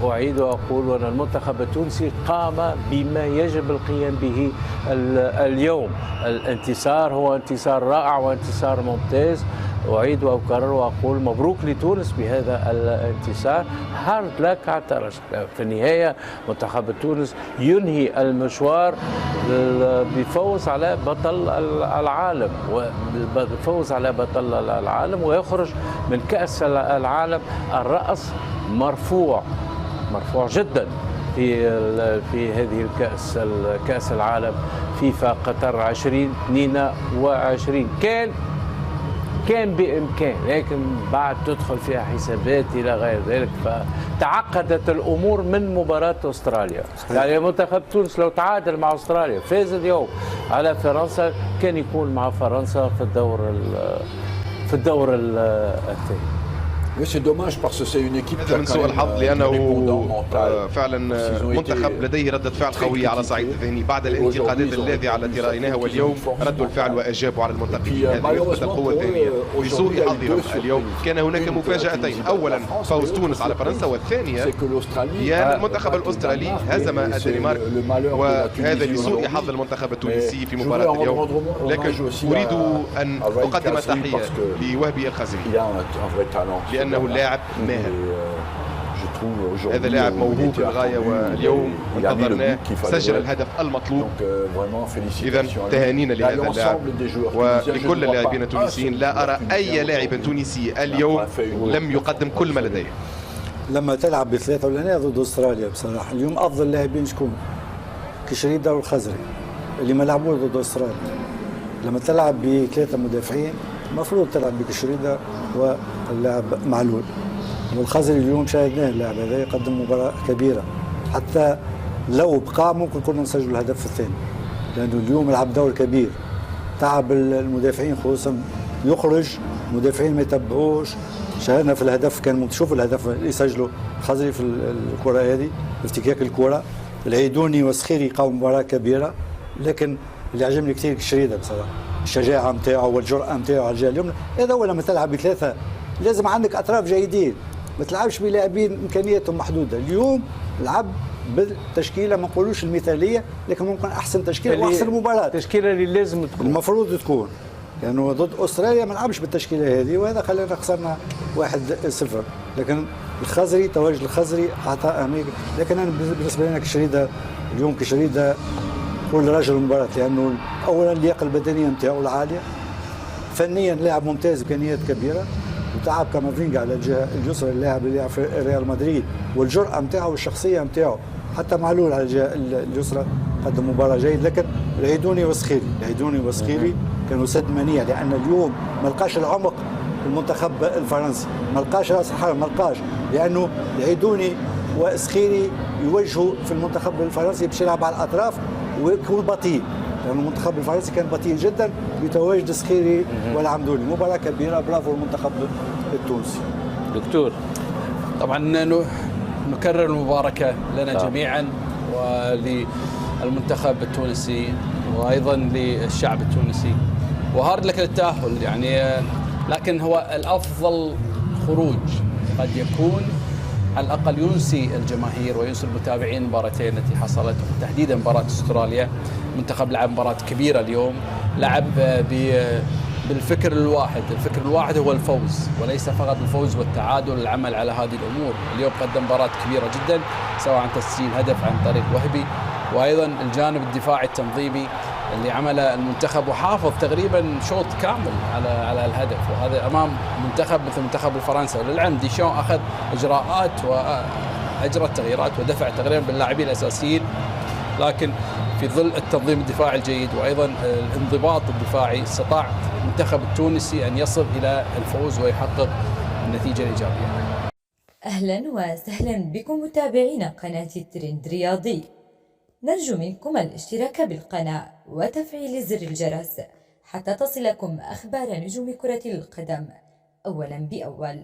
أعيد وأقول أن المنتخب التونسي قام بما يجب القيام به اليوم. الانتصار هو انتصار رائع وانتصار ممتاز. أعيد وأكرر وأقول مبروك لتونس بهذا الانتصار. هارد لك على الترجي. في النهاية منتخب تونس ينهي المشوار بفوز على بطل العالم، وبفوز على بطل العالم، ويخرج من كأس العالم الرأس مرفوع جدا في هذه كأس العالم فيفا قطر 2022. كان بإمكان، لكن بعد تدخل فيها حسابات إلى غير ذلك، فتعقدت الأمور من مباراة أستراليا. يعني منتخب تونس لو تعادل مع أستراليا فاز اليوم على فرنسا كان يكون مع فرنسا في الدور الثاني. هذا من سوء الحظ لأنه فعلا منتخب لديه ردة فعل قوية على صعيد الذهني بعد الانتقادات اللاذعة التي رأيناها، واليوم ردوا الفعل وأجابوا على المنتقدين. هذا يثبت القوة الذهنية. لسوء حظنا اليوم كان هناك مفاجأتين، أولا فوز تونس على فرنسا، والثانية هي المنتخب الأسترالي هزم الدنمارك، وهذا لسوء حظ المنتخب التونسي في مباراة اليوم. لكن أريد أن أقدم التحية لوهبي الخزري لأنه لاعب ماهر. هذا لاعب موهوب للغاية، واليوم انتظرناه سجل الهدف المطلوب. إذا تهانينا لهذا اللاعب ولكل اللاعبين التونسيين. لا أرى أي لاعب تونسي اليوم لم يقدم كل ما لديه. لما تلعب بثلاثة أولانية ضد أستراليا بصراحة اليوم أفضل لاعبين شكون؟ كشريدة والخزري اللي ما لعبوش ضد أستراليا. لما تلعب بثلاثة مدافعين المفروض تلعب بكشريدة واللاعب معلول، والخزري اليوم شاهدناه اللاعب هذا يقدم مباراة كبيرة. حتى لو بقى ممكن كنا نسجل الهدف الثاني، لأنه اليوم لعب دور كبير. تعب المدافعين خصوصا، يخرج المدافعين ما يتبعوش. شاهدنا في الهدف، كان تشوف الهدف اللي يسجله الخزري في الكرة هذه، افتكاك الكرة. العيدوني وسخيري قاموا مباراة كبيرة، لكن اللي عجبني كثير كشريدة بصراحة، الشجاعة نتاعو والجرأة نتاعو على الجهة اليمنى. هذا هو لما تلعب بثلاثة لازم عندك أطراف جيدين، ما تلعبش بلاعبين إمكانياتهم محدودة. اليوم لعب بالتشكيلة ما نقولوش المثالية، لكن ممكن أحسن تشكيلة وأحسن مباراة. التشكيلة اللي لازم تكون المفروض تكون، لأنه يعني ضد أستراليا ما لعبش بالتشكيلة هذه، وهذا خلينا خسرنا 1-0. لكن الخزري، تواجد الخزري أعطى أهمية. لكن أنا بالنسبة لنا كشريدة اليوم، كشريدة كل رجل المباراة، لأنه أولا اللياقة البدنية نتاعو العالية، فنيا لاعب ممتاز، إمكانيات كبيرة، وتعب كامافينجا على الجهة اليسرى، اللاعب اللي يلعب في ريال مدريد، والجرأة نتاعو والشخصية نتاعو. حتى معلول على الجهة اليسرى قدم مباراة جيد. لكن العيدوني وسخيري كانوا سد منيع، لأن اليوم ما لقاش العمق المنتخب الفرنسي، ما لقاش راس الحرب، ما لقاش، لأنه العيدوني وسخيري يوجهوا في المنتخب الفرنسي باش يلعب على الأطراف ويكون بطيء، لأن المنتخب الفرنسي كان بطيء جدا بتواجد سخيري والعمدوني. مباراة كبيرة، برافو المنتخب التونسي. دكتور، طبعا نكرر المباركة لنا جميعا وللمنتخب التونسي وأيضا للشعب التونسي، وهارد لك للتأهل يعني. لكن هو الأفضل خروج قد يكون على الأقل ينسي الجماهير وينسي المتابعين المباراتين التي حصلت، تحديدا مباراة استراليا. المنتخب لعب مباراة كبيرة اليوم، لعب بالفكر الواحد. الفكر الواحد هو الفوز، وليس فقط الفوز والتعادل، العمل على هذه الأمور. اليوم قدم مباراة كبيرة جدا، سواء عن تسجيل هدف عن طريق وهبي، وأيضا الجانب الدفاعي التنظيمي اللي عمله المنتخب، وحافظ تقريبا شوط كامل على الهدف، وهذا امام منتخب مثل منتخب الفرنسا. وللعلم ديشان اخذ اجراءات واجرى تغييرات ودفع تقريبا باللاعبين الاساسيين، لكن في ظل التنظيم الدفاعي الجيد وايضا الانضباط الدفاعي استطاع المنتخب التونسي ان يصل الى الفوز ويحقق النتيجه الايجابيه. اهلا وسهلا بكم متابعينا قناه الترند رياضي. نرجو منكم الاشتراك بالقناة وتفعيل زر الجرس حتى تصلكم أخبار نجوم كرة القدم أولا بأول.